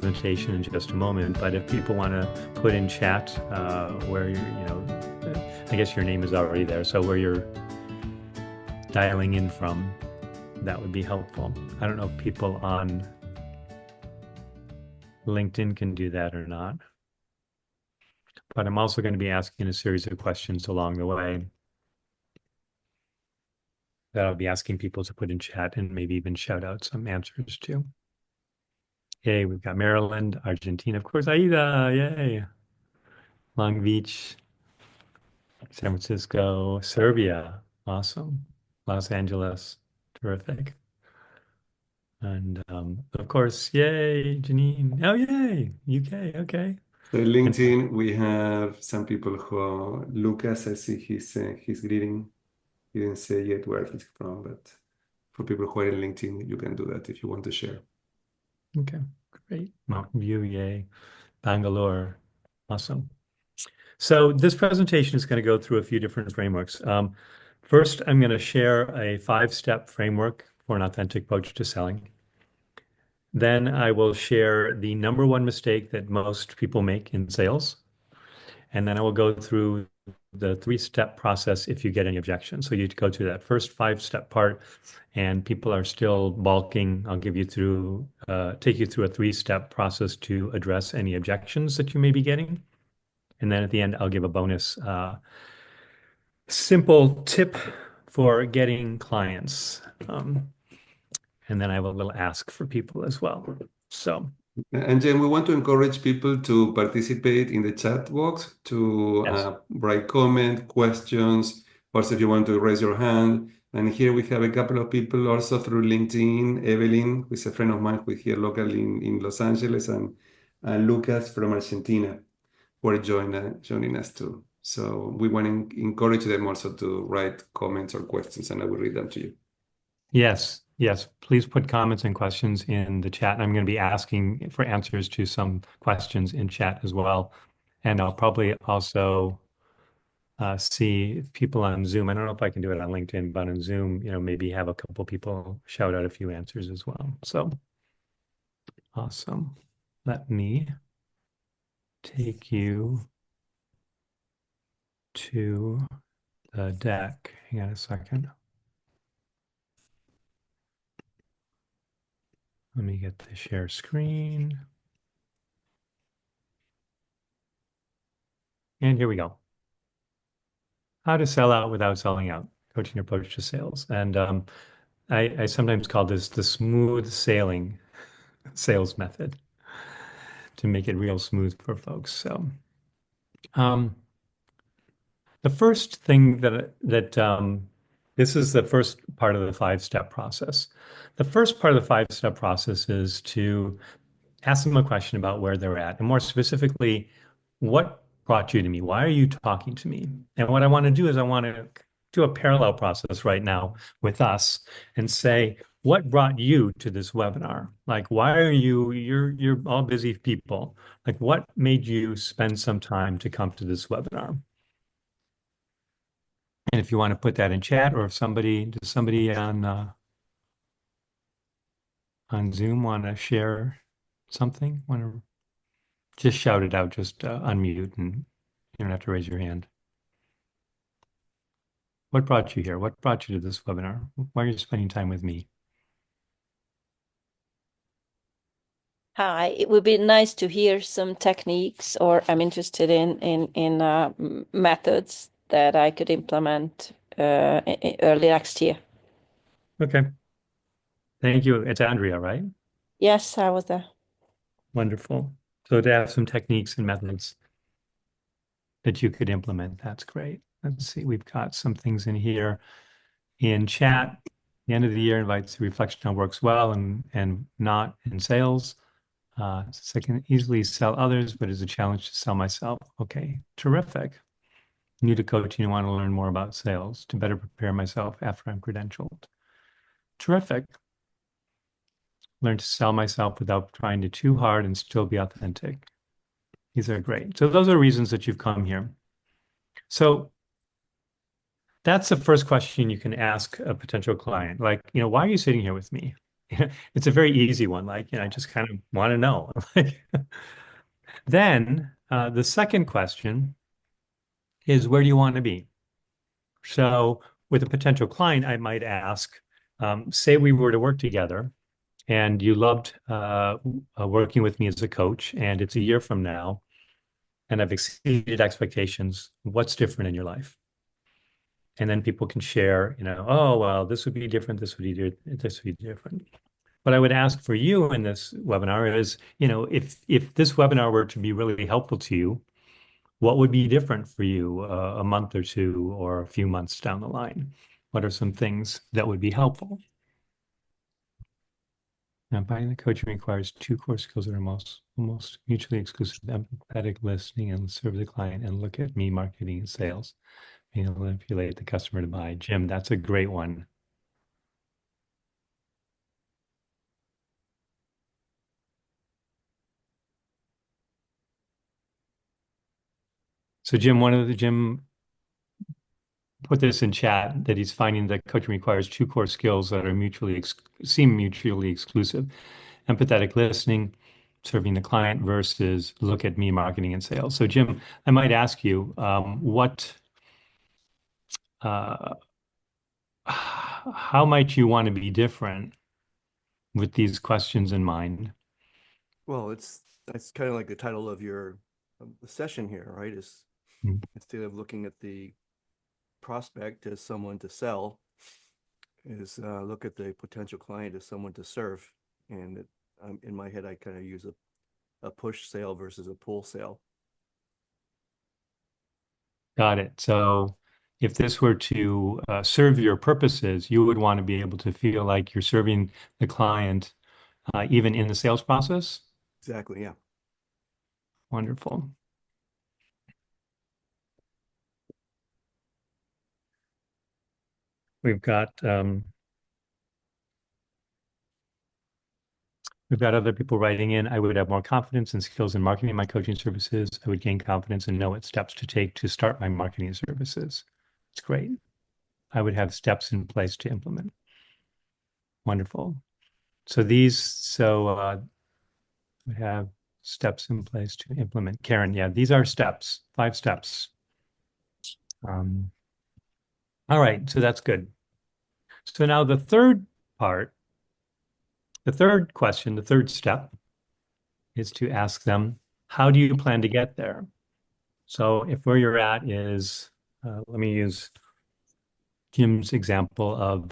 presentation in just a moment, but if people want to put in chat where I guess your name is already there, so where you're dialing in from, that would be helpful. I don't know if people on LinkedIn can do that or not, but I'm also going to be asking a series of questions along the way that I'll be asking people to put in chat and maybe even shout out some answers to. Yay, we've got Maryland, Argentina, of course, Aida, yay. Long Beach, San Francisco, Serbia, awesome. Los Angeles, terrific. And of course, yay, Janine. Oh, yay, UK, okay. So in And LinkedIn, we have some people who, Lucas, I see his greeting. He didn't say yet where he's from, but for people who are in LinkedIn, you can do that if you want to share. okay, great. Mountain View, yay. Bangalore, awesome. So this presentation is going to go through a few different frameworks. First, I'm going to share a 5-step framework for an authentic approach to selling. Then I will share the number one mistake that most people make in sales. And then I will go through the 3-step process if you get any objections. So you go through that first 5-step part and people are still balking. I'll give you through, take you through a 3-step process to address any objections that you may be getting. And then at the end, I'll give a bonus simple tip for getting clients. And then I have a little ask for people as well. So, And Jen, we want to encourage people to participate in the chat box to yes. write comment, questions. Also, if you want to raise your hand. And here we have a couple of people also through LinkedIn. Evelyn, who is a friend of mine who is here locally in Los Angeles, and Lucas from Argentina, who are joining us too. So we want to encourage them also to write comments or questions, and I will read them to you. Yes. Yes. Please put comments and questions in the chat. And I'm going to be asking for answers to some questions in chat as well. And I'll probably also see if people on Zoom. I don't know if I can do it on LinkedIn, but on Zoom, maybe have a couple people shout out a few answers as well. So awesome. Let me take you to the deck. Hang on a second. Let me get the share screen. And here we go. How to sell out without selling out, coaching approach to sales. And I sometimes call this the smooth sailing sales method to make it real smooth for folks. So um, the first thing this is the first part of the 5-step process. The first part of the 5-step process is to ask them a question about where they're at, and more specifically, what brought you to me? Why are you talking to me? And what I want to do is I want to do a parallel process right now with us and say, what brought you to this webinar? Like, why are you're all busy people. Like, what made you spend some time to come to this webinar? And if you want to put that in chat, or if does somebody on Zoom want to share something? Want to just shout it out, just unmute, and you don't have to raise your hand. What brought you here? What brought you to this webinar? Why are you spending time with me? Hi, it would be nice to hear some techniques, or I'm interested in methods that I could implement early next year. Okay. Thank you. It's Andrea, right? Yes, I was there. Wonderful. So to have some techniques and methods that you could implement, that's great. Let's see, we've got some things in here in chat. The end of the year invites reflection on works well and not in sales. So I can easily sell others, but it's a challenge to sell myself. Okay, terrific. New to coaching, I want to learn more about sales to better prepare myself after I'm credentialed. Terrific. Learn to sell myself without trying to too hard and still be authentic. These are great. So those are reasons that you've come here. So that's the first question you can ask a potential client. Like, why are you sitting here with me? It's a very easy one. Like, I just kind of want to know. Then the second question is, where do you want to be? So with a potential client, I might ask, say we were to work together and you loved working with me as a coach, and it's a year from now, and I've exceeded expectations. What's different in your life? And then people can share, oh, well, this would be different. This would be different. What I would ask for you in this webinar is, if this webinar were to be really helpful to you, what would be different for you a month or two or a few months down the line? What are some things that would be helpful? Now, buying the coaching requires two core skills that are almost mutually exclusive: empathetic listening and serve the client, and look at me marketing and sales. Being able to manipulate the customer to buy. Jim, that's a great one. So Jim put this in chat that he's finding that coaching requires two core skills that are seem mutually exclusive: empathetic listening, serving the client, versus look at me marketing and sales. So Jim, I might ask you, uh, how might you want to be different with these questions in mind? Well, that's kind of like the title of your session here, right? Is instead of looking at the prospect as someone to sell, is look at the potential client as someone to serve. And in my head, I kind of use a push sale versus a pull sale. Got it. So if this were to serve your purposes, you would want to be able to feel like you're serving the client even in the sales process. Exactly. Yeah. Wonderful. We've got other people writing in. I would have more confidence and skills in marketing my coaching services. I would gain confidence and know what steps to take to start my marketing services. It's great. I would have steps in place to implement. Wonderful. So we have steps in place to implement. Karen, yeah, these are steps, 5 steps. All right, so that's good. So now the third part, the third question, the third step is to ask them, how do you plan to get there? So if where you're at is, let me use Jim's example of,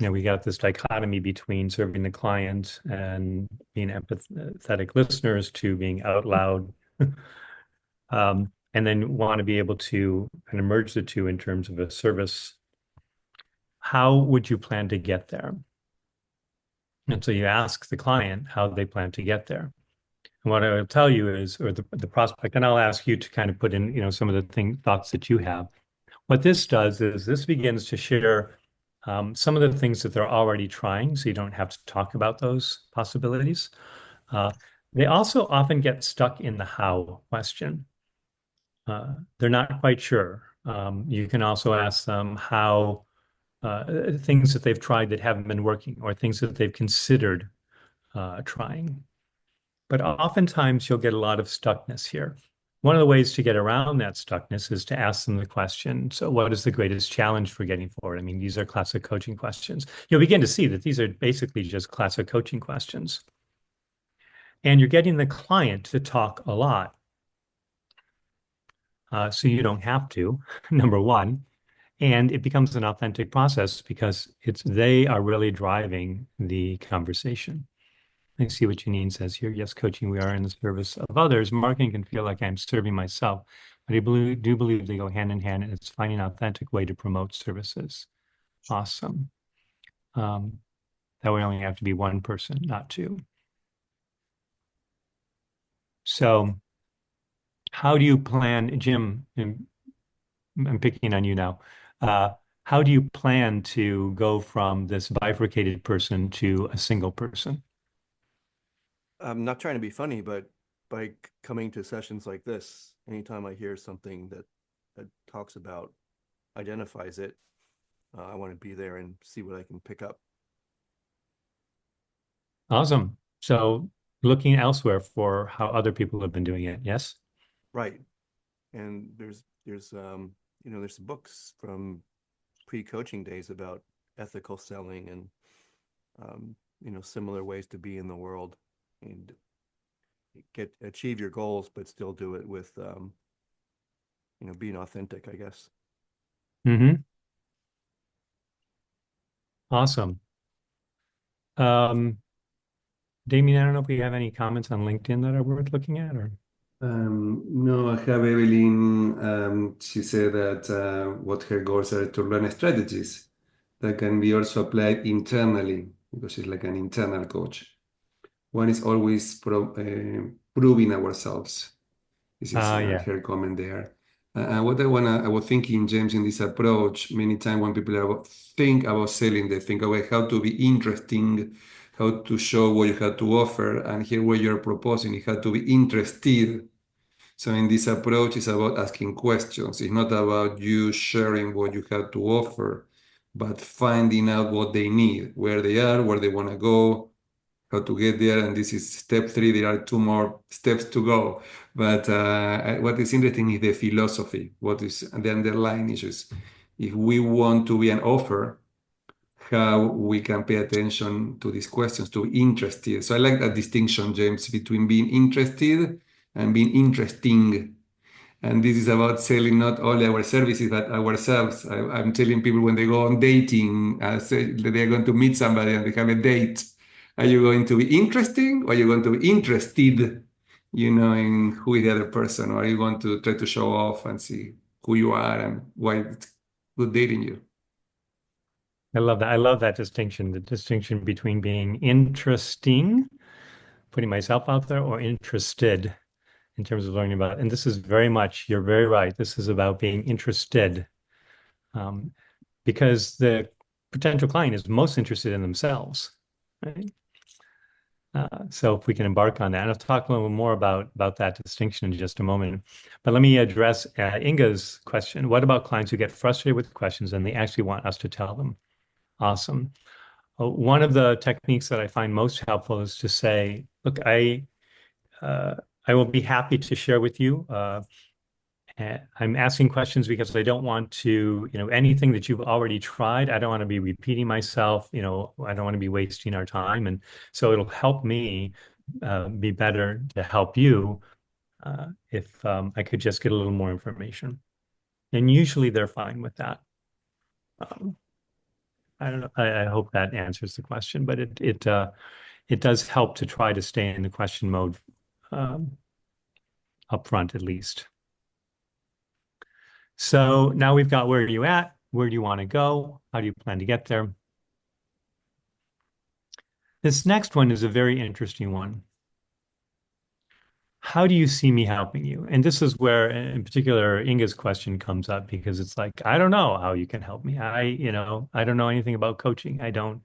we got this dichotomy between serving the client and being empathetic listeners to being out loud. And then want to be able to kind of merge the two in terms of a service. How would you plan to get there? And so you ask the client how they plan to get there. And what I will tell you is, or the prospect, and I'll ask you to kind of put in, some of the thoughts that you have. What this does is this begins to share some of the things that they're already trying, so you don't have to talk about those possibilities. They also often get stuck in the how question. They're not quite sure. You can also ask them how things that they've tried that haven't been working, or things that they've considered trying. But oftentimes you'll get a lot of stuckness here. One of the ways to get around that stuckness is to ask them the question, so what is the greatest challenge for getting forward? I mean, these are classic coaching questions. You'll begin to see that these are basically just classic coaching questions. And you're getting the client to talk a lot. So you don't have to, number one. And it becomes an authentic process because they are really driving the conversation. I see what Janine says here. Yes, coaching, we are in the service of others. Marketing can feel like I'm serving myself, but I do believe they go hand in hand, and it's finding an authentic way to promote services. Awesome. That would only have to be one person, not two. So how do you plan, Jim, I'm picking on you now. How do you plan to go from this bifurcated person to a single person? I'm not trying to be funny, but by coming to sessions like this, anytime I hear something that talks about, identifies it, I want to be there and see what I can pick up. Awesome. So looking elsewhere for how other people have been doing it. Yes. Right. And there's some books from pre-coaching days about ethical selling and similar ways to be in the world and achieve your goals, but still do it with being authentic, I guess. Mm-hmm. Awesome. Um, Damien, I don't know if we have any comments on LinkedIn that are worth looking at or. No, I have Evelyn. She said that what her goals are to learn strategies that can be also applied internally because she's like an internal coach. One is always proving ourselves. This is Yeah. her comment there. What I was thinking, James, in this approach, many times when people think about selling, they think about how to be interesting, how to show what you have to offer. And here, what you're proposing is how to be interested. So, in this approach, it's about asking questions. It's not about you sharing what you have to offer, but finding out what they need, where they are, where they want to go, how to get there. And this is step three. There are two more steps to go. But what is interesting is the philosophy, what is the underlying issues. If we want to be an offer, how we can pay attention to these questions, to be interested. So I like that distinction, James, between being interested and being interesting. And this is about selling not only our services, but ourselves. I'm telling people when they go on dating, say that they're going to meet somebody and they have a date. Are you going to be interesting or are you going to be interested, in who is the other person? Or are you going to try to show off and see who you are and why it's good dating you? I love that. I love that distinction, the distinction between being interesting, putting myself out there, or interested in terms of learning about it. And this is very much, you're very right. This is about being interested, um, because the potential client is most interested in themselves, right? So if we can embark on that, and I'll talk a little more about that distinction in just a moment. But let me address Inga's question. What about clients who get frustrated with questions and they actually want us to tell them? Awesome. One of the techniques that I find most helpful is to say, look, uh, I will be happy to share with you. I'm asking questions because I don't want to, anything that you've already tried. I don't want to be repeating myself. I don't want to be wasting our time. And so it'll help me be better to help you if I could just get a little more information. And usually they're fine with that. Um, I don't know. I hope that answers the question, but it does help to try to stay in the question mode um, up front at least. So now we've got where are you at? Where do you want to go? How do you plan to get there? This next one is a very interesting one. How do you see me helping you? And this is where, in particular, Inga's question comes up because it's like, I don't know how you can help me. I don't know anything about coaching. I don't,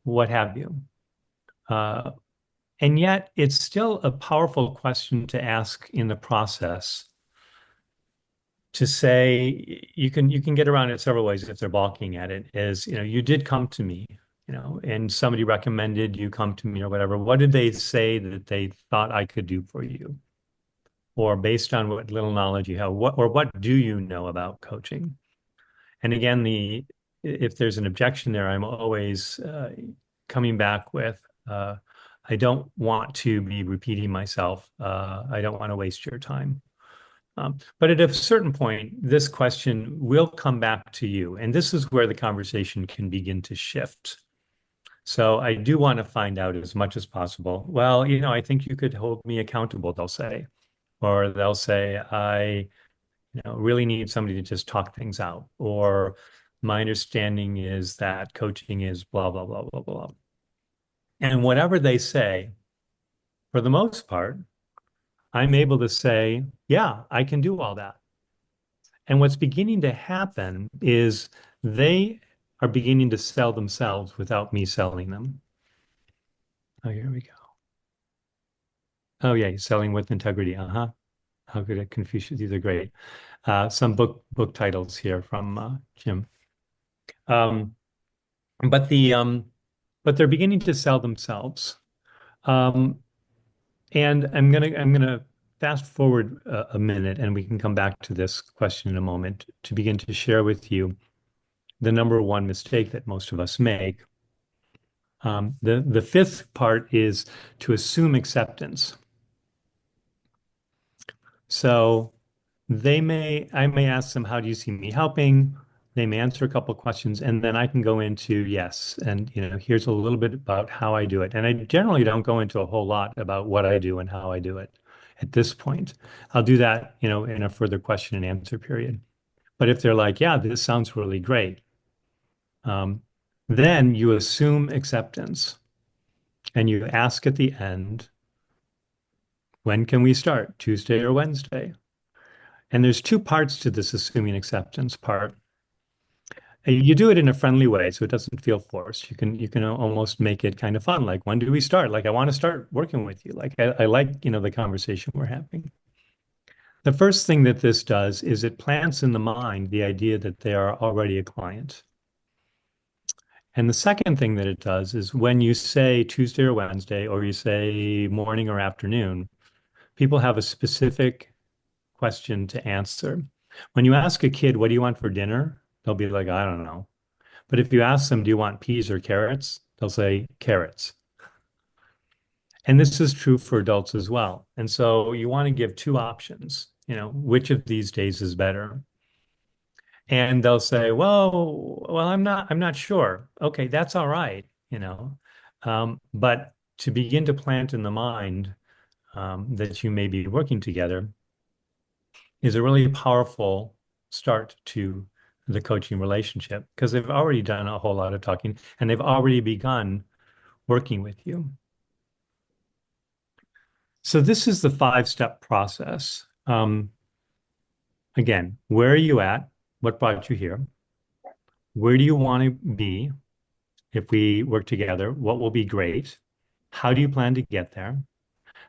what have you. And yet it's still a powerful question to ask in the process to say you can get around it several ways if they're balking at it is, you did come to me, and somebody recommended you come to me or whatever. What did they say that they thought I could do for you? Or based on what little knowledge you have, what do you know about coaching? And again, if there's an objection there, I'm always coming back with, I don't want to be repeating myself. I don't want to waste your time. But at a certain point, this question will come back to you. And this is where the conversation can begin to shift. So I do want to find out as much as possible. Well, I think you could hold me accountable, they'll say. Or they'll say, I, really need somebody to just talk things out. Or my understanding is that coaching is blah, blah, blah, blah, blah. And whatever they say, for the most part, I'm able to say, yeah, I can do all that. And what's beginning to happen is they are beginning to sell themselves without me selling them. Oh, here we go. Oh, yeah, he's selling with integrity. Uh-huh. How could it confuse you? These are great. Some book titles here from Jim. Um, but the but they're beginning to sell themselves. Um, and I'm gonna fast forward a minute, and we can come back to this question in a moment to begin to share with you the number one mistake that most of us make. The fifth part is to assume acceptance. So I may ask them, how do you see me helping? They may answer a couple of questions, and then I can go into yes, and here's a little bit about how I do it. And I generally don't go into a whole lot about what I do and how I do it at this point. I'll do that, in a further question and answer period. But if they're like, yeah, this sounds really great, um, then you assume acceptance and you ask at the end, when can we start? Tuesday or Wednesday? And there's two parts to this assuming acceptance part. You do it in a friendly way, so it doesn't feel forced. You can almost make it kind of fun. Like, when do we start? Like, I want to start working with you. Like, I like, the conversation we're having. The first thing that this does is it plants in the mind the idea that they are already a client. And the second thing that it does is when you say Tuesday or Wednesday, or you say morning or afternoon, people have a specific question to answer. When you ask a kid, what do you want for dinner? They'll be like, I don't know. But if you ask them, do you want peas or carrots? They'll say carrots. And this is true for adults as well. And so you want to give two options, which of these days is better? And they'll say, well, I'm not sure. Okay, that's all right. But to begin to plant in the mind that you may be working together is a really powerful start to the coaching relationship because they've already done a whole lot of talking and they've already begun working with you. So this is the five-step process. Again, where are you at? What brought you here? Where do you want to be if we work together? What will be great? How do you plan to get there?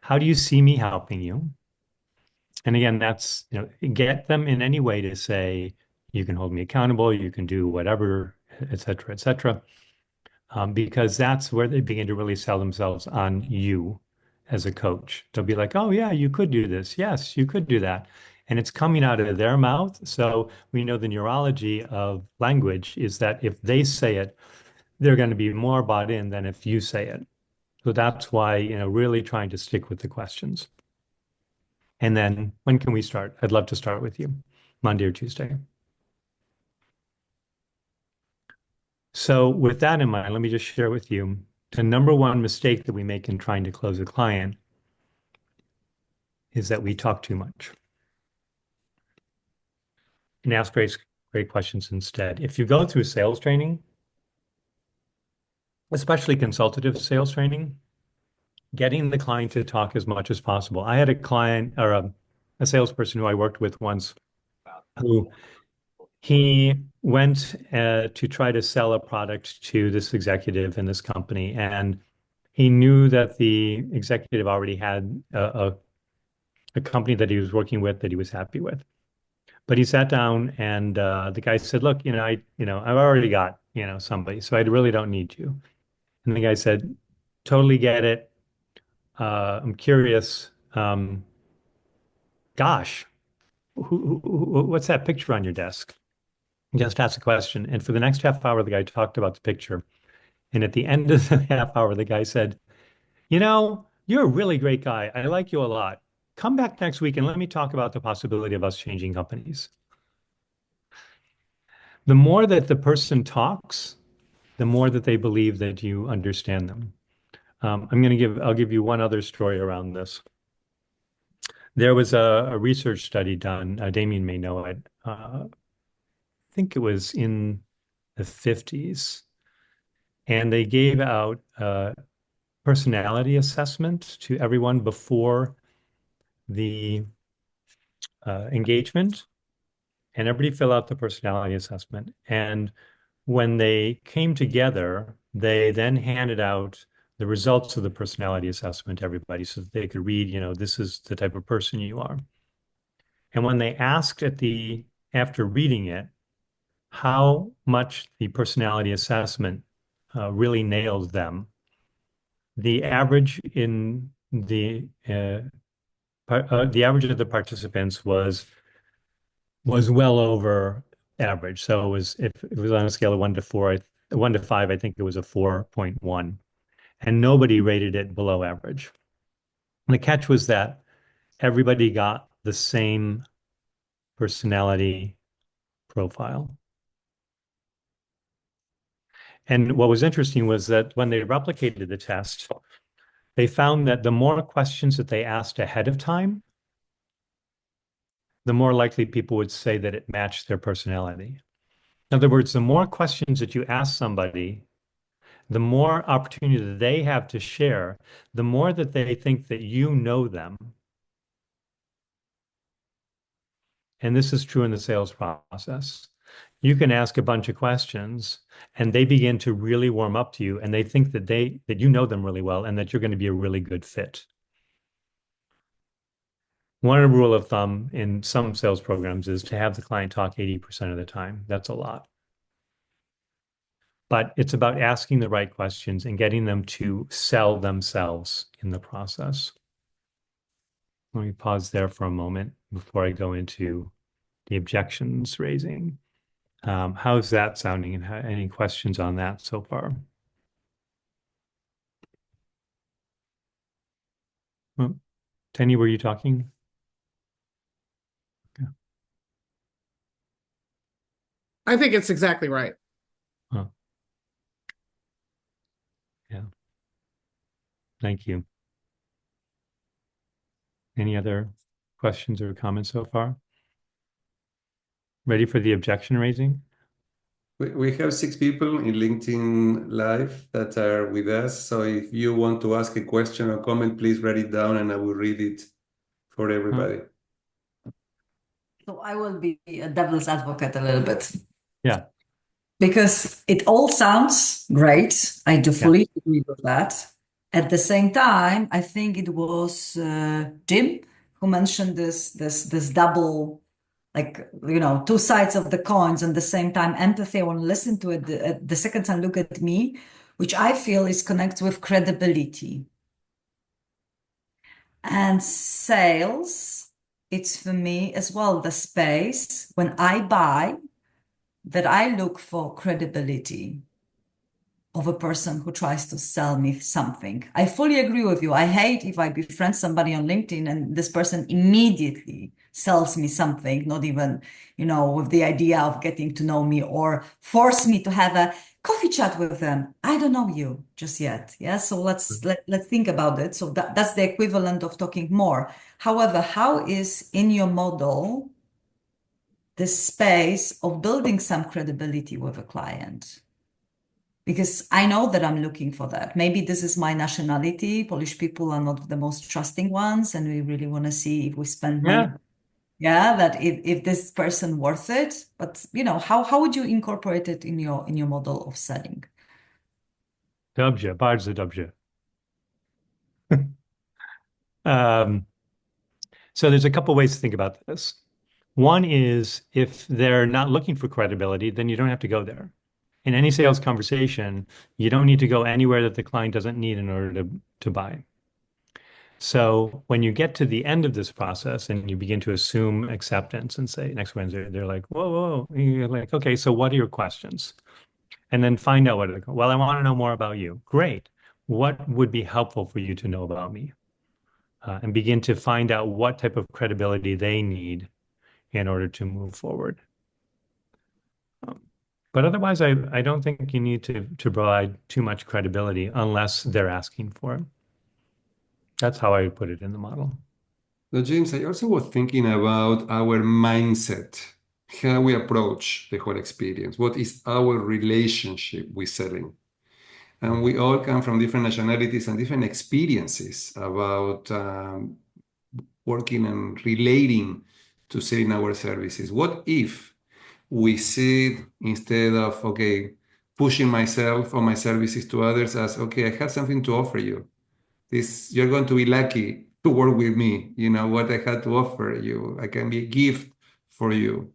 How do you see me helping you? And again, that's, get them in any way to say, you can hold me accountable, you can do whatever, et cetera, et cetera. Because that's where they begin to really sell themselves on you as a coach. They'll be like, oh, yeah, you could do this. Yes, you could do that. And it's coming out of their mouth. So we know the neurology of language is that if they say it, they're going to be more bought in than if you say it. So that's why, really trying to stick with the questions. And then when can we start? I'd love to start with you, Monday or Tuesday. So with that in mind, let me just share with you the number one mistake that we make in trying to close a client is that we talk too much and ask great questions instead. If you go through sales training, especially consultative sales training, getting the client to talk as much as possible. I had a client or a salesperson who I worked with once who he went to try to sell a product to this executive in this company, and he knew that the executive already had a company that he was working with that he was happy with. But he sat down and the guy said, "Look, I've already got somebody, so I really don't need you." And the guy said, "Totally get it. I'm curious. Gosh, what's that picture on your desk?" Just ask a question. And for the next half hour, the guy talked about the picture. And at the end of the half hour, the guy said, you're a really great guy. I like you a lot. Come back next week and let me talk about the possibility of us changing companies. The more that the person talks, the more that they believe that you understand them. I'll give you one other story around this. There was a research study done. Damien may know it. I think it was in the 50s. And they gave out a personality assessment to everyone before the engagement, and everybody fill out the personality assessment. And when they came together, they then handed out the results of the personality assessment to everybody so that they could read, this is the type of person you are. And when they asked after reading it, how much the personality assessment really nailed them, the average in the average of the participants was well over average. So it was, if it was on a scale of 1 to 4, 1 to 5, I think it was a 4.1, and nobody rated it below average. And the catch was that everybody got the same personality profile. And what was interesting was that when they replicated the test, they found that the more questions that they asked ahead of time, the more likely people would say that it matched their personality. In other words, the more questions that you ask somebody, the more opportunity that they have to share, the more that they think that you know them. And this is true in the sales process. You can ask a bunch of questions and they begin to really warm up to you, and they think that you know them really well and that you're going to be a really good fit. One rule of thumb in some sales programs is to have the client talk 80% of the time. That's a lot. But it's about asking the right questions and getting them to sell themselves in the process. Let me pause there for a moment before I go into the objections raising. How's that sounding, and any questions on that so far? Well, Tenny, were you talking? Yeah. I think it's exactly right. Huh. Yeah. Thank you. Any other questions or comments so far? Ready for the objection raising? We have 6 people in LinkedIn Live that are with us. So if you want to ask a question or comment, please write it down and I will read it for everybody. So I will be a devil's advocate a little bit Yeah. because it all sounds great. I do fully agree with that. At the same time, I think it was Jim who mentioned this double, like, two sides of the coins, and the same time empathy. I want to listen to it. The second time, look at me, which I feel is connected with credibility. And sales, it's for me as well the space when I buy that I look for credibility of a person who tries to sell me something. I fully agree with you. I hate if I befriend somebody on LinkedIn and this person immediately sells me something, not even, with the idea of getting to know me, or force me to have a coffee chat with them. I don't know you just yet. Yeah. So let's think about it. So that's the equivalent of talking more. However, how is in your model the space of building some credibility with a client? Because I know that I'm looking for that. Maybe this is my nationality. Polish people are not the most trusting ones, and we really want to see if we spend money. Yeah, that if this person worth it. But how would you incorporate it in your model of selling? Dobrze, bardzo dobrze. So there's a couple ways to think about this. One is, if they're not looking for credibility, then you don't have to go there. In any sales conversation, you don't need to go anywhere that the client doesn't need in order to buy. So when you get to the end of this process and you begin to assume acceptance and say next Wednesday, they're like, whoa, whoa, whoa. You're like, okay, so what are your questions? And then find out well, I want to know more about you. Great. What would be helpful for you to know about me? And begin to find out what type of credibility they need in order to move forward. But otherwise, I don't think you need to provide too much credibility unless they're asking for it. That's how I would put it in the model. So James, I also was thinking about our mindset, how we approach the whole experience. What is our relationship with selling? And we all come from different nationalities and different experiences about working and relating to selling our services. What if we see it, instead of, okay, pushing myself or my services to others, as, okay, I have something to offer you. You're going to be lucky to work with me. You know what I had to offer you. I can be a gift for you.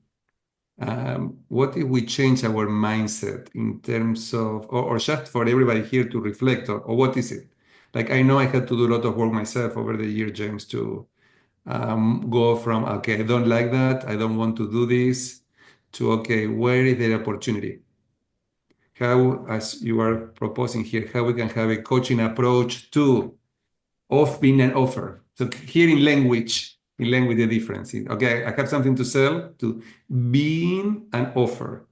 What if we change our mindset in terms of, or just for everybody here to reflect, or what is it? Like I know I had to do a lot of work myself over the year, James, to go from, okay, I don't like that, I don't want to do this, to, okay, where is the opportunity? How, as you are proposing here, how we can have a coaching approach to of being an offer. So here in language, the difference. Okay, I have something to sell to being an offer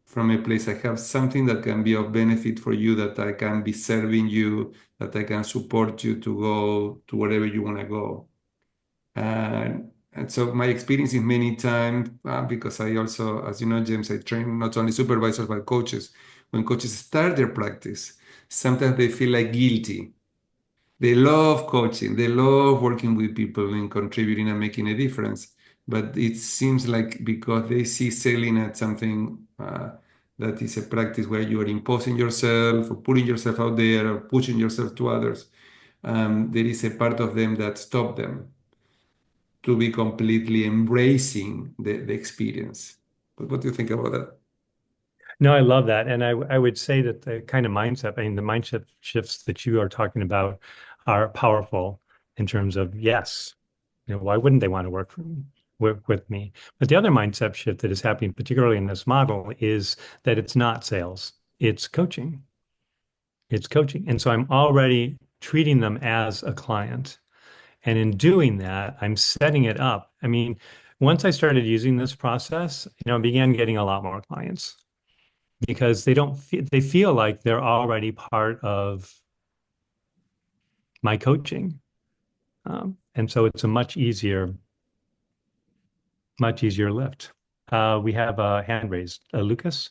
from a place. I have something that can be of benefit for you, that I can be serving you, that I can support you to go to wherever you want to go. And so my experience is many times, because I also, as you know, James, I train not only supervisors but coaches. When coaches start their practice, sometimes they feel like guilty. They love coaching, they love working with people and contributing and making a difference. But it seems like because they see selling as something that is a practice where you are imposing yourself or putting yourself out there or pushing yourself to others, there is a part of them that stop them to be completely embracing the experience. But what do you think about that? No, I love that. And I would say that the kind of mindset, I mean, the mindset shifts that you are talking about are powerful in terms of, yes, why wouldn't they want to work with me? But the other mindset shift that is happening, particularly in this model, is that it's not sales, it's coaching. It's coaching. And so I'm already treating them as a client. And in doing that, I'm setting it up. I mean, once I started using this process, I began getting a lot more clients because they feel like they're already part of my coaching. And so it's a much easier lift. We have a hand raised. Lucas?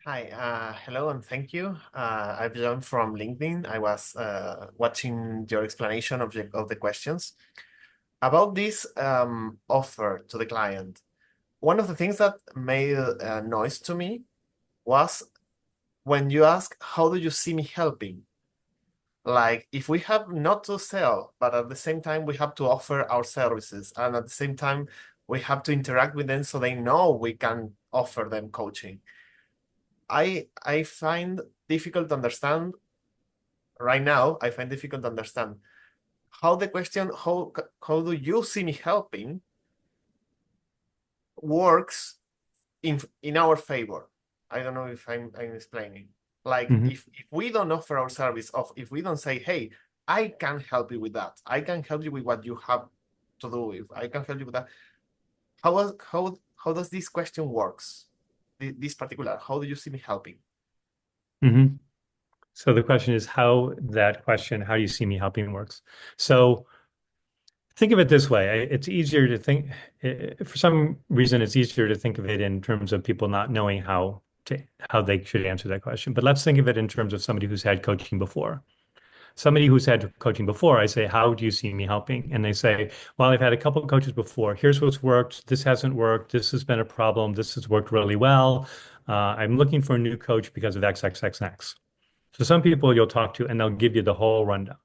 Hi, hello, and thank you. I've joined from LinkedIn. I was watching your explanation of the questions. About this offer to the client, one of the things that made noise to me was when you ask, how do you see me helping? Like, if we have not to sell, but at the same time, we have to offer our services, and at the same time, we have to interact with them so they know we can offer them coaching. I find difficult to understand right now. I find difficult to understand how the question, how do you see me helping, works in our favor. I don't know if I'm explaining. Like, Mhm. if we don't offer our service, if we don't say, hey, I can help you with that, I can help you with what you have to do, if I can help you with that, how does this question works? This particular, how do you see me helping? Mhm. So the question is how do you see me helping works? So think of it this way. It's easier to think, for some reason, it's easier to think of it in terms of people not knowing how they should answer that question. But let's think of it in terms of somebody who's had coaching before. Somebody who's had coaching before, I say, how do you see me helping? And they say, well, I've had a couple of coaches before. Here's what's worked. This hasn't worked. This has been a problem. This has worked really well. I'm looking for a new coach because of XXXX. So some people you'll talk to and they'll give you the whole rundown.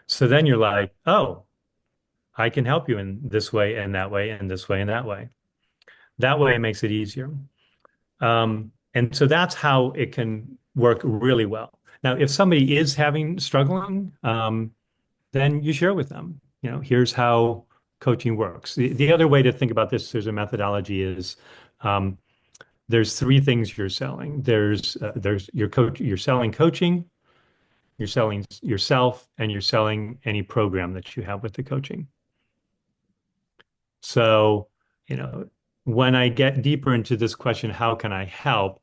So then you're like, oh, I can help you in this way and that way and this way and that way. That way it makes it easier. And so that's how it can work really well. Now, if somebody is struggling, then you share with them, here's how coaching works. The other way to think about this, there's a methodology is um, there's three things you're selling. There's you're selling coaching, you're selling yourself, and you're selling any program that you have with the coaching. So, you know, when I get deeper into this question, how can I help?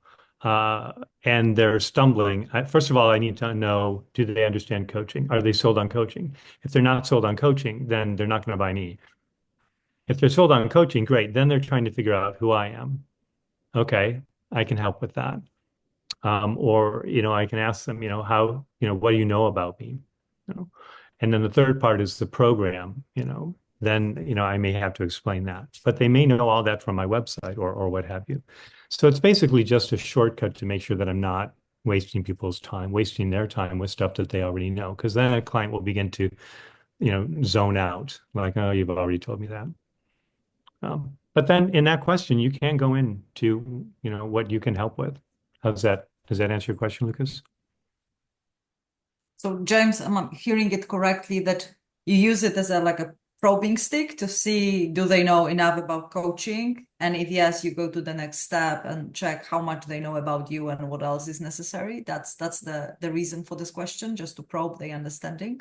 And they're stumbling. First of all, I need to know, do they understand coaching? Are they sold on coaching? If they're not sold on coaching, then they're not going to buy me. If they're sold on coaching, great. Then they're trying to figure out who I am. Okay, I can help with that. Or, I can ask them, what do you know about me? You know? And then the third part is the program, then, I may have to explain that, but they may know all that from my website or what have you. So it's basically just a shortcut to make sure that I'm not wasting people's time, wasting their time with stuff that they already know, because then a client will begin to, zone out like, oh, you've already told me that. But then in that question, you can go into, what you can help with. Does that answer your question, Lucas? So James, am I hearing it correctly that you use it as a probing stick to see do they know enough about coaching? And if yes, you go to the next step and check how much they know about you and what else is necessary. That's the reason for this question, just to probe the understanding.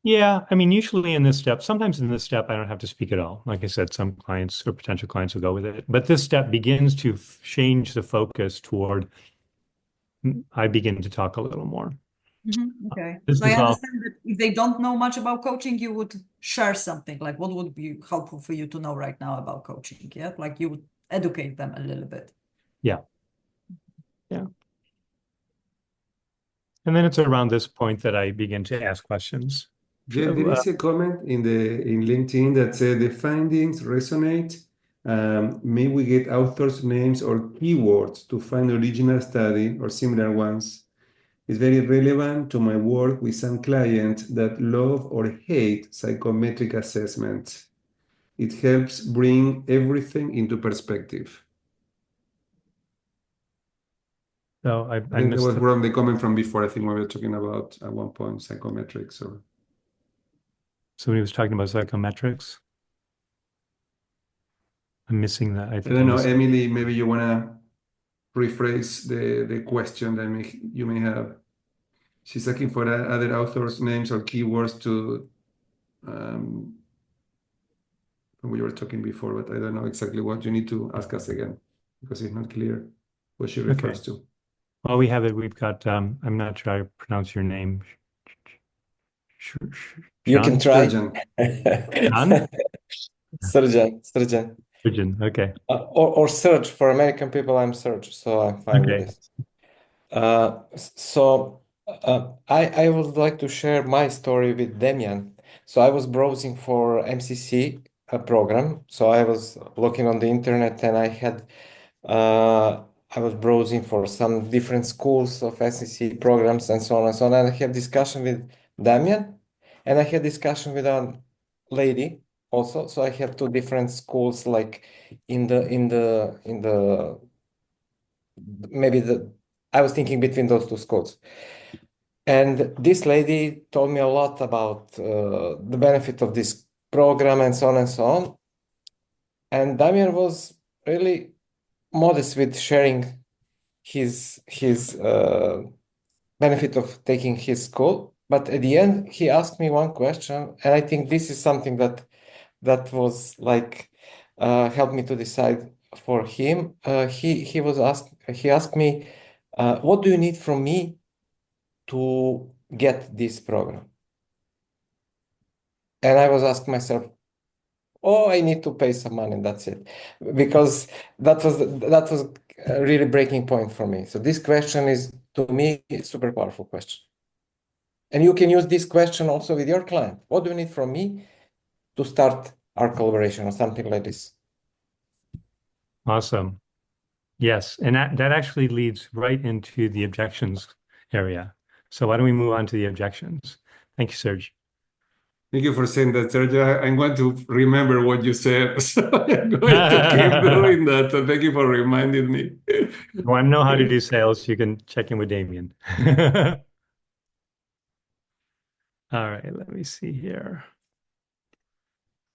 Yeah, I mean, usually in this step, sometimes in this step, I don't have to speak at all. Like I said, some clients or potential clients will go with it. But this step begins to change the focus toward I begin to talk a little more. Okay. This So I is all, understand that if they don't know much about coaching, you would share something like what would be helpful for you to know right now about coaching. Yeah. Like you would educate them a little bit. yeah, yeah. And then it's around this point that I begin to ask questions. Yeah, there is a comment in LinkedIn that said the findings resonate. May we get authors' names or keywords to find original study or similar ones? It's very relevant to my work with some clients that love or hate psychometric assessments. It helps bring everything into perspective. So I I think that missed was where the comment from before. I think we were talking about at one point psychometrics or somebody was talking about psychometrics. I'm missing that. I I think I don't know, missed. Emily, maybe you wanna rephrase the question that you may have. She's looking for other authors' names or keywords to we were talking before, but I don't know exactly what you need to ask us again because it's not clear what she Okay. refers to. Well, we have it. We've got, I'm not sure I pronounce your name. You can John? try. Sturgeon. John? Surgeon, surgeon. Surgeon. Okay. Or Serge. For American people, I'm Serge, so I'm fine with Okay. this. I would like to share my story with Demian. So I was browsing for MCC program. So I was looking on the internet and I was browsing for some different schools of SEC programs and so on and so on. And I had discussion with Damian, and I had discussion with a lady also. So I have two different schools, like in the maybe the I was thinking between those two schools. And this lady told me a lot about the benefit of this program and so on and so on. And Damian was really modest with sharing his benefit of taking his school. But at the end, he asked me one question, and I think this is something that was like helped me to decide for him. He asked me, "What do you need from me to get this program?" And I was asking myself, "Oh, I need to pay some money, and that's it," because that was a really breaking point for me. So this question is, to me, a super powerful question. And you can use this question also with your client. What do you need from me to start our collaboration or something like this? Awesome. Yes. And that actually leads right into the objections area. So why don't we move on to the objections? Thank you, Serge. Thank you for saying that, Sergio. I'm going to remember what you said, so I'm going to keep doing that. So thank you for reminding me. You want to know how to do sales, you can check in with Damien. All right, let me see here.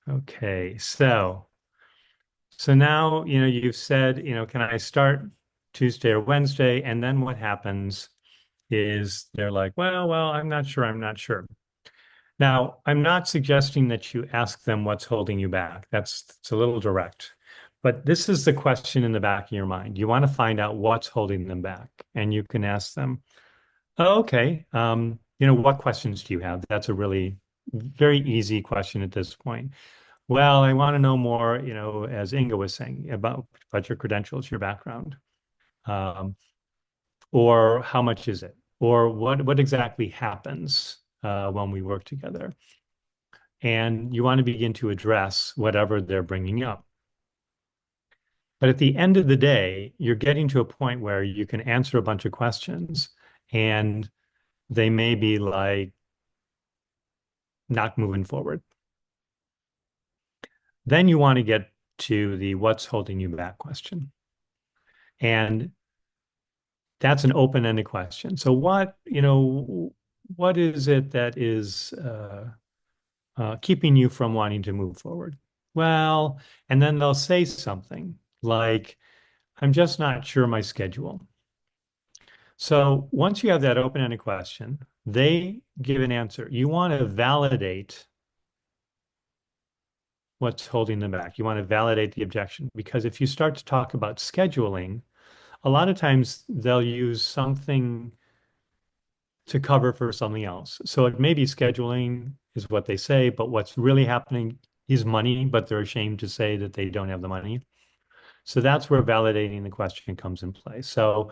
Okay, so now, you've said, can I start Tuesday or Wednesday? And then what happens is they're like, well, I'm not sure. I'm not sure. Now, I'm not suggesting that you ask them what's holding you back. It's a little direct. But this is the question in the back of your mind. You want to find out what's holding them back. And you can ask them, oh, okay, what questions do you have? That's a really very easy question at this point. Well, I want to know more, as Inga was saying, about your credentials, your background. Or how much is it? Or what exactly happens when we work together? And you want to begin to address whatever they're bringing up. But at the end of the day, you're getting to a point where you can answer a bunch of questions and they may be like not moving forward. Then you want to get to the what's holding you back question. And that's an open-ended question. So what is it that is keeping you from wanting to move forward? Well, and then they'll say something like, I'm just not sure my schedule. So once you have that open-ended question, they give an answer. You want to validate what's holding them back. You want to validate the objection because if you start to talk about scheduling, a lot of times they'll use something to cover for something else. So it may be scheduling is what they say, but what's really happening is money, but they're ashamed to say that they don't have the money. So that's where validating the question comes in play. So,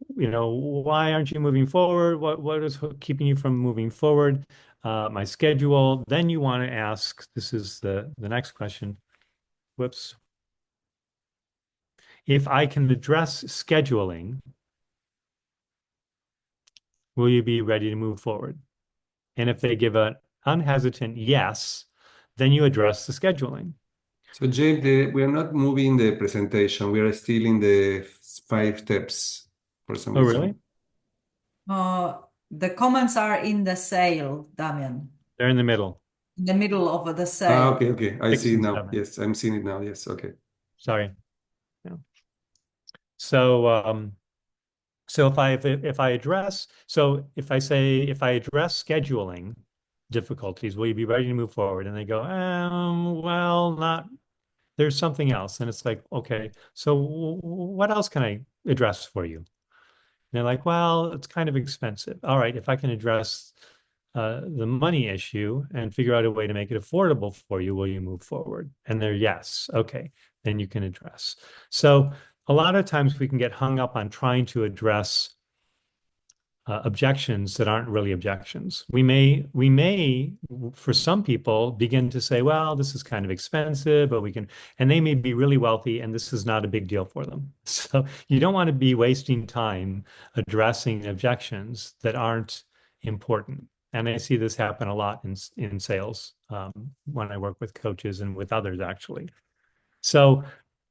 why aren't you moving forward? What is keeping you from moving forward? My schedule. Then you want to ask, this is the next question. Whoops. If I can address scheduling, will you be ready to move forward? And if they give an unhesitant yes, then you address the scheduling. So James, we are not moving the presentation. We are still in the 5 steps for some Oh, really? reason. The comments are in the sale, Damian, They're in the middle, in the middle of the sale. Okay, okay. I 6 see it and now. 7. Yes, I'm seeing it now. Yes, okay. Sorry. Yeah. So if I address scheduling difficulties, will you be ready to move forward? And they go, well, not. There's something else, and it's like, okay, so what else can I address for you? And they're like, well, it's kind of expensive. All right, if I can address the money issue and figure out a way to make it affordable for you, will you move forward? And they're yes. Okay, then you can address. So a lot of times we can get hung up on trying to address objections that aren't really objections. We may, for some people, begin to say, well, this is kind of expensive, but we can, and they may be really wealthy and this is not a big deal for them. So you don't want to be wasting time addressing objections that aren't important. And I see this happen a lot in sales when I work with coaches and with others, actually. So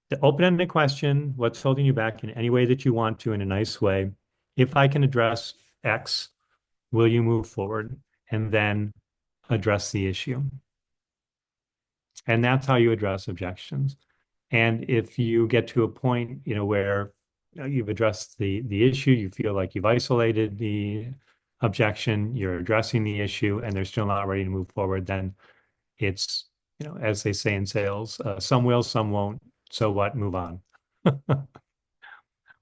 the open-ended question, what's holding you back in any way that you want to in a nice way? If I can address X, will you move forward? And then address the issue. And that's how you address objections. And if you get to a point, where you've addressed the issue, you feel like you've isolated the objection, you're addressing the issue, and they're still not ready to move forward, then it's, as they say in sales, some will, some won't. So what? Move on.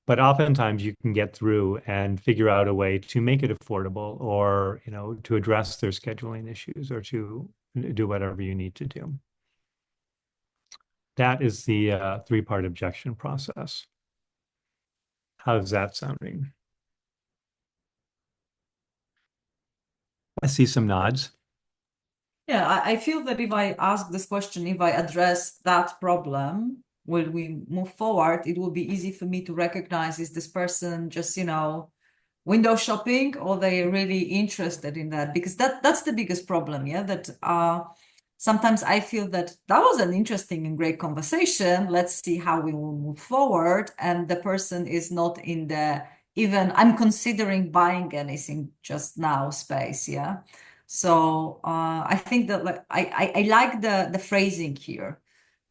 But oftentimes you can get through and figure out a way to make it affordable or, to address their scheduling issues or to do whatever you need to do. That is the 3-part objection process. How's that sounding? I see some nods. Yeah, I feel that if I ask this question, if I address that problem, will we move forward? It will be easy for me to recognize, is this person just, window shopping, or they really interested in that? Because that's the biggest problem, yeah, that sometimes I feel that was an interesting and great conversation. Let's see how we will move forward. And the person is not in the even I'm considering buying anything just now space, yeah. So I think that I like the phrasing here.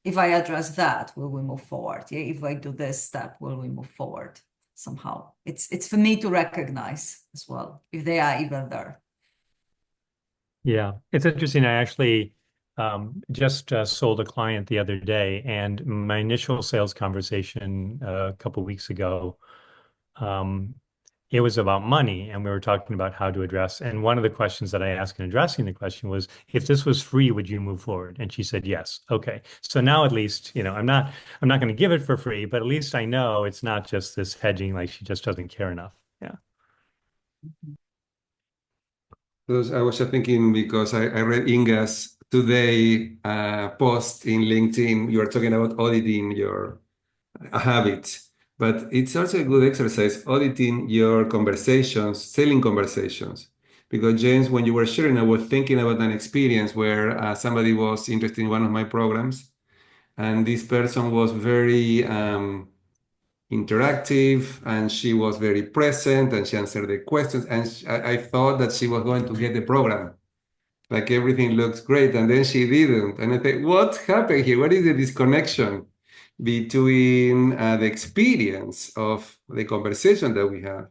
If I address that, will we move forward? Yeah, if I do this step, will we move forward somehow? It's for me to recognize as well if they are even there. Yeah, it's interesting. I actually just sold a client the other day, and my initial sales conversation a couple of weeks ago, um, it was about money, and we were talking about how to address. And one of the questions that I asked in addressing the question was, if this was free, would you move forward? And she said yes. Okay, so now at least, I'm not going to give it for free, but at least I know it's not just this hedging, like she just doesn't care enough. Yeah. Because I was just thinking because I read Inga's today post in LinkedIn. You are talking about auditing your habits, but it's also a good exercise auditing your conversations, selling conversations. Because James, when you were sharing, I was thinking about an experience where somebody was interested in one of my programs, and this person was very interactive, and she was very present, and she answered the questions. And I thought that she was going to get the program. Like everything looks great, and then she didn't. And I think, what happened here? What is the disconnection between the experience of the conversation that we have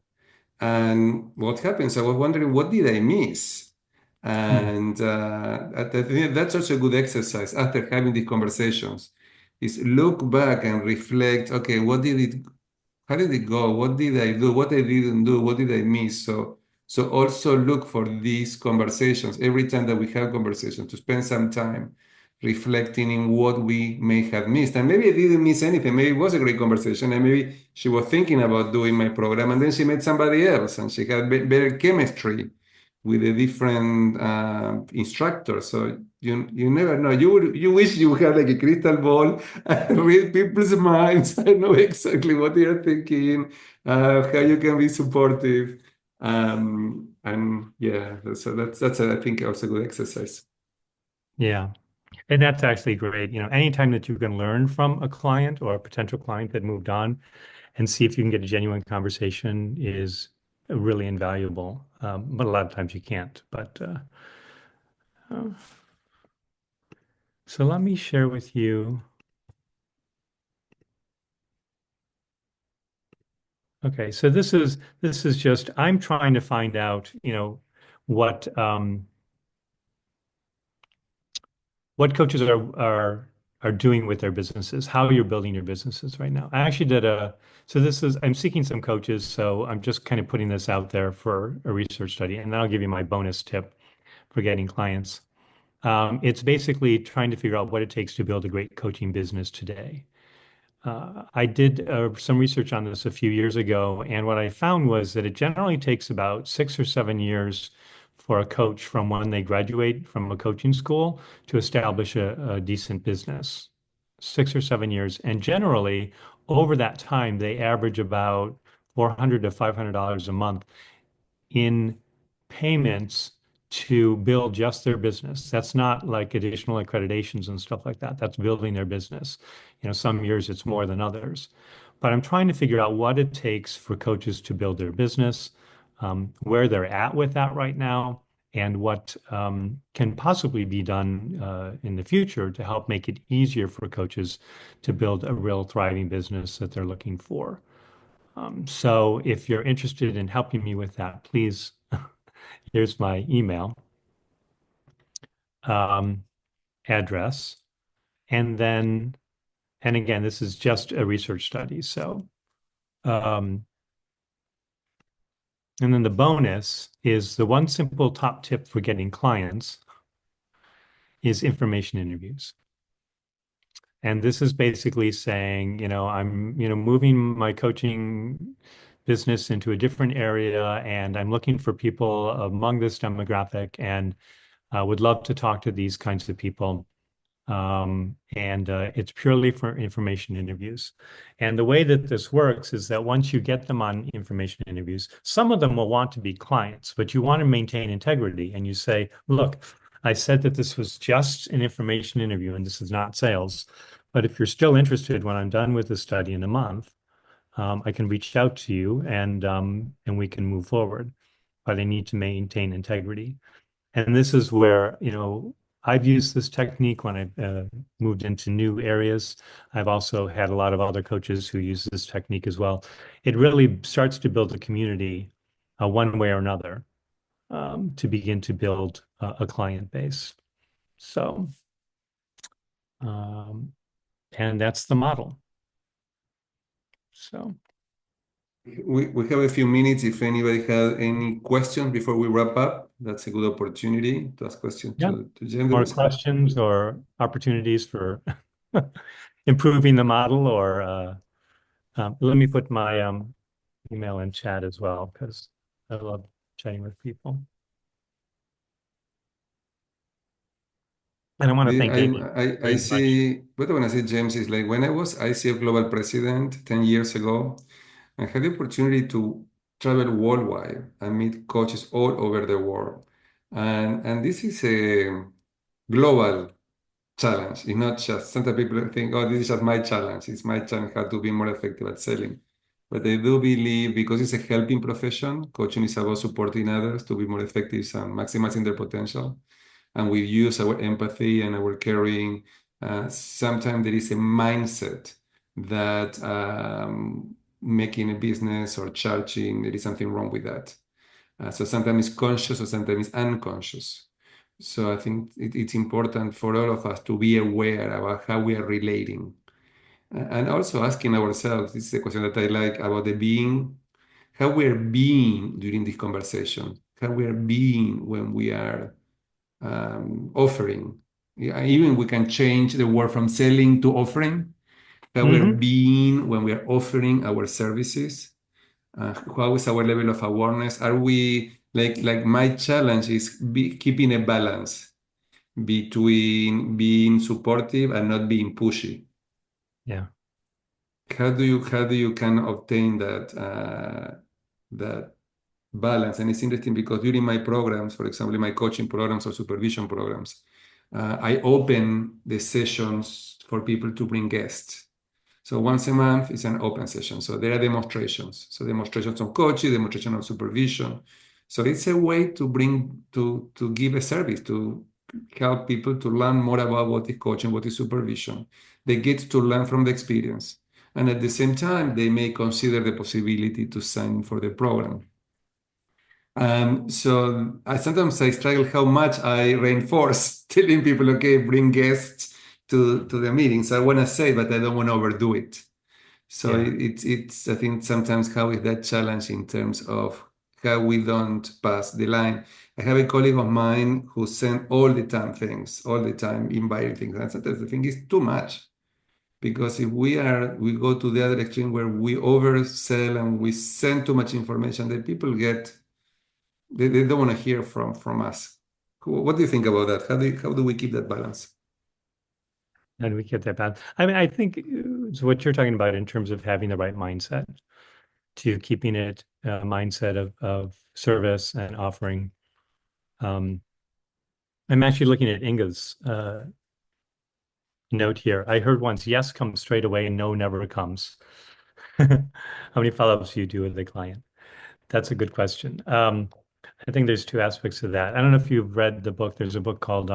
and what happens? I was wondering, what did I miss? And I think that's also a good exercise after having these conversations, is look back and reflect, okay, how did it go? What did I do? What I didn't do? What did I miss? So also look for these conversations every time that we have conversations to spend some time reflecting in what we may have missed. And maybe I didn't miss anything. Maybe it was a great conversation, and maybe she was thinking about doing my program, and then she met somebody else, and she had better chemistry with a different instructor. So you never know. You wish you had like a crystal ball and read people's minds. I know exactly what they are thinking, how you can be supportive. And yeah, so that's I think also a good exercise. Yeah. And that's actually great. Anytime that you can learn from a client or a potential client that moved on and see if you can get a genuine conversation is really invaluable. But a lot of times you can't. Uh, so let me share with you. Okay, so this is just I'm trying to find out, what coaches are doing with their businesses, how you're building your businesses right now. I actually I'm seeking some coaches, so I'm just kind of putting this out there for a research study, and then I'll give you my bonus tip for getting clients. It's basically trying to figure out what it takes to build a great coaching business today. I did some research on this a few years ago, and what I found was that it generally takes about 6 or 7 years for a coach from when they graduate from a coaching school to establish a decent business. 6 or 7 years. And generally, over that time, they average about $400 to $500 a month in payments to build just their business. That's not like additional accreditations and stuff like that. That's building their business. Some years it's more than others. But I'm trying to figure out what it takes for coaches to build their business, where they're at with that right now, and what can possibly be done in the future to help make it easier for coaches to build a real thriving business that they're looking for. So if you're interested in helping me with that, please, here's my email um, address. And again, this is just a research study. So, and then the bonus is the one simple top tip for getting clients is information interviews. And this is basically saying, I'm, moving my coaching business into a different area, and I'm looking for people among this demographic, and would love to talk to these kinds of people. And it's purely for information interviews. And the way that this works is that once you get them on information interviews, some of them will want to be clients, but you want to maintain integrity. And you say, look, I said that this was just an information interview and this is not sales. But if you're still interested when I'm done with the study in a month, I can reach out to you and we can move forward. But I need to maintain integrity. And this is where, I've used this technique when I've moved into new areas. I've also had a lot of other coaches who use this technique as well. It really starts to build a community one way or another to begin to build a client base. So, and that's the model. So. We have a few minutes. If anybody has any questions before we wrap up, that's a good opportunity to ask questions to James. More questions or opportunities for improving the model, or let me put my email in chat as well because I love chatting with people. And I want to thank Amy I very see, what I want to say, James, is like when I was ICF Global President 10 years ago, I had the opportunity to travel worldwide and meet coaches all over the world. And this is a global challenge. It's not just sometimes people think, oh, this is just my challenge. It's my challenge how to be more effective at selling. But I do believe because it's a helping profession, coaching is about supporting others to be more effective and maximizing their potential. And we use our empathy and our caring. Sometimes there is a mindset that making a business or charging, there is something wrong with that. So sometimes it's conscious or sometimes it's unconscious. So I think it's important for all of us to be aware about how we are relating. And also asking ourselves, this is a question that I like about the being, how we're being during this conversation, how we're being when we are offering. Yeah, even we can change the word from selling to offering, how we're being when we are offering our services. How is our level of awareness? Are we like my challenge is keeping a balance between being supportive and not being pushy. Yeah. How do you can obtain that balance? And it's interesting because during my programs, for example, in my coaching programs or supervision programs, I open the sessions for people to bring guests. So once a month is an open session. So there are demonstrations. So demonstrations on coaching, demonstration on supervision. So it's a way to give a service, to help people to learn more about what is coaching, what is supervision. They get to learn from the experience. And at the same time, they may consider the possibility to sign for the program. So sometimes I struggle how much I reinforce telling people, okay, bring guests to the meetings. I want to say, but I don't want to overdo it. So Yeah. it's I think sometimes how is that challenge in terms of how we don't pass the line. I have a colleague of mine who sent all the time things, all the time inviting things. And sometimes the thing is too much. Because if we go to the other extreme where we oversell and we send too much information, that people they don't want to hear from us. What do you think about that? How do we keep that balance? And we get that balance. I mean, I think it's what you're talking about in terms of having the right mindset to keeping it a mindset of service and offering. I'm actually looking at Inga's note here. I heard once, yes comes straight away and no never comes. How many follow-ups do you do with the client? That's a good question. I think there's two aspects to that. I don't know if you've read the book. There's a book called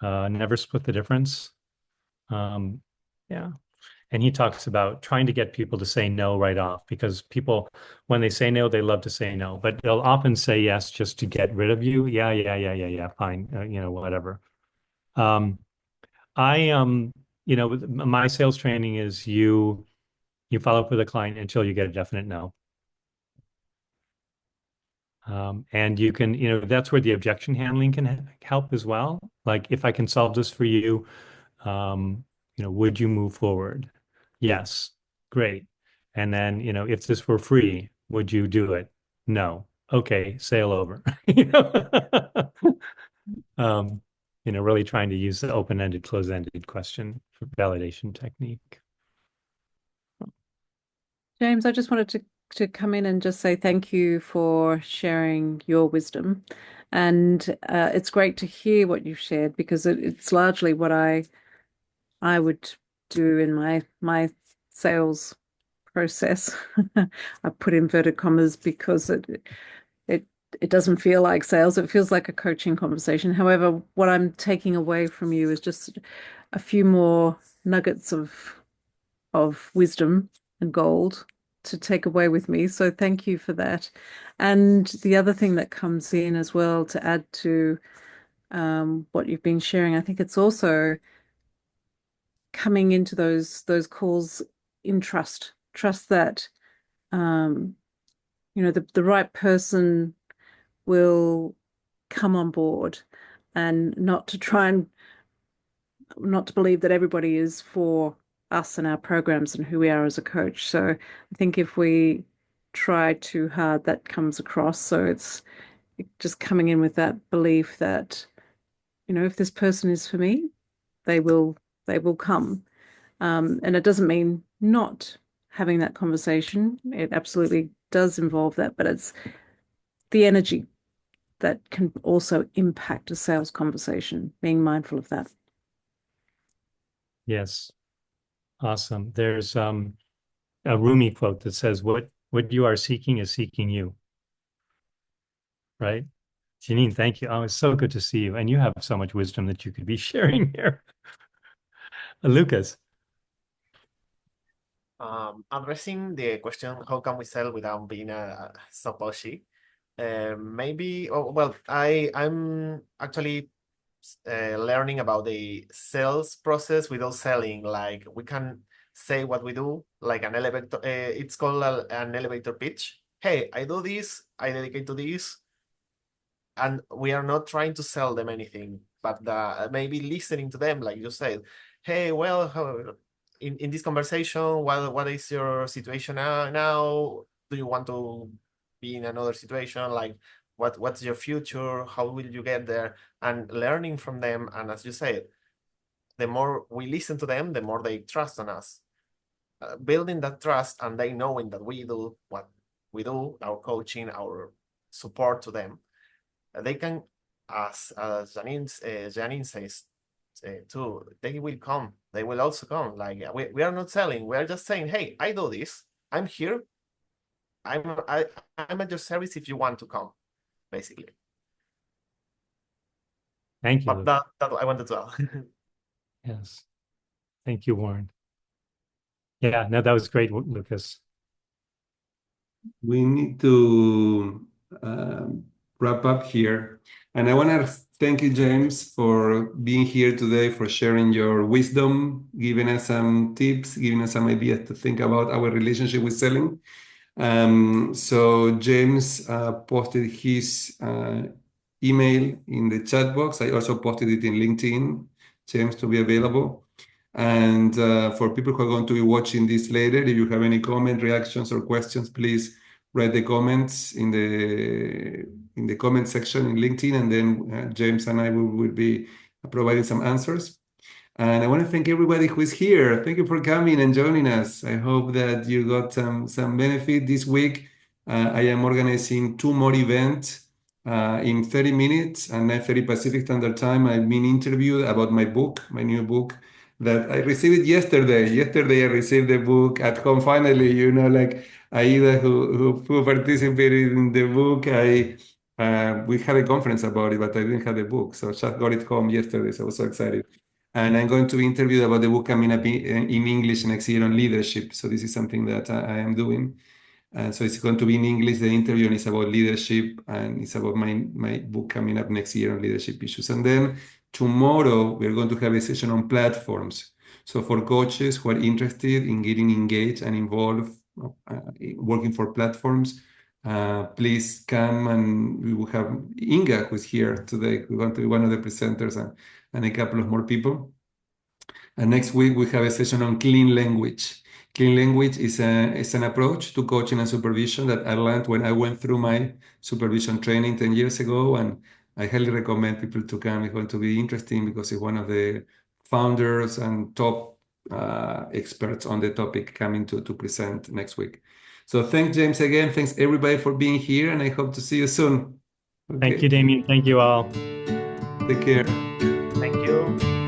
Never Split the Difference. Yeah. And he talks about trying to get people to say no right off because people, when they say no, they love to say no, but they'll often say yes just to get rid of you. Yeah, fine, whatever. Um, my sales training is you follow up with a client until you get a definite no. And you can, that's where the objection handling can help as well. Like if I can solve this for you, would you move forward? Yes. Great. And then, if this were free, would you do it? No. Okay, sale over. Um, really trying to use the open-ended, closed-ended question for validation technique. James, I just wanted to come in and just say thank you for sharing your wisdom. And it's great to hear what you've shared because it's largely what I would do in my sales process. I put inverted commas because it doesn't feel like sales. It feels like a coaching conversation. However, what I'm taking away from you is just a few more nuggets of wisdom and gold to take away with me. So thank you for that. And the other thing that comes in as well to add to what you've been sharing, I think it's also coming into those calls in trust that the right person will come on board and not to believe that everybody is for us and our programs and who we are as a coach. So I think if we try too hard, that comes across. So it's just coming in with that belief that, if this person is for me, they will come. And it doesn't mean not having that conversation. It absolutely does involve that, but it's the energy that can also impact a sales conversation, being mindful of that. Yes. Awesome. a Rumi quote that says, what you are seeking is seeking you, right? Janine, thank you. Oh, it's so good to see you. And you have so much wisdom that you could be sharing here. Lucas. Addressing the question, how can we sell without being so pushy? Maybe, oh, well, I'm actually learning about the sales process without selling. Like we can say what we do, like an elevator. It's called an elevator pitch. Hey, I do this. I dedicate to this, and we are not trying to sell them anything, but maybe listening to them, like you said. Hey, well, in this conversation, what is your situation now? Do you want to be in another situation? Like, what's your future? How will you get there? And learning from them. And as you said, the more we listen to them, the more they trust on us. Building that trust and they knowing that we do what we do, our coaching, our support to them, they can, as Janine says too, they will come. They will also come. Like we are not selling. We are just saying, hey, I do this. I'm here. I'm at your service if you want to come, basically. Thank you, But Lucas. that I wanted to add. Yes. Thank you, Warren. Yeah, no, that was great, Lucas. We need to wrap up here. And I want to thank you, James, for being here today, for sharing your wisdom, giving us some tips, giving us some ideas to think about our relationship with selling. So James posted his email in the chat box. I also posted it in LinkedIn, James, to be available. And for people who are going to be watching this later, if you have any comment, reactions, or questions, please write the comments in the comment section in LinkedIn, and then James and I will be providing some answers. And I want to thank everybody who is here. Thank you for coming and joining us. I hope that you got some benefit this week. I am organizing 2 more events in 30 minutes and 9:30 Pacific Standard Time. I've been interviewed about my book, my new book that I received yesterday. Yesterday, I received the book at home finally. Like Aida, who participated in the book, we had a conference about it, but I didn't have the book. So I just got it home yesterday. So I was so excited. And I'm going to be interviewed about the book coming up in English next year on leadership. So this is something that I am doing. And so it's going to be in English, the interview, and it's about leadership, and it's about my book coming up next year on leadership issues. And then tomorrow, we're going to have a session on platforms. So for coaches who are interested in getting engaged and involved, working for platforms, please come, and we will have Inga, who's here today. We're going to be one of the presenters, and a couple of more people. And next week, we have a session on clean language. Clean language is an approach to coaching and supervision that I learned when I went through my supervision training 10 years ago. And I highly recommend people to come. It's going to be interesting because it's one of the founders and top experts on the topic coming to present next week. So thanks, James, again. Thanks, everybody, for being here. And I hope to see you soon. Thank you, Damien. Thank you all. Take care. Thank you.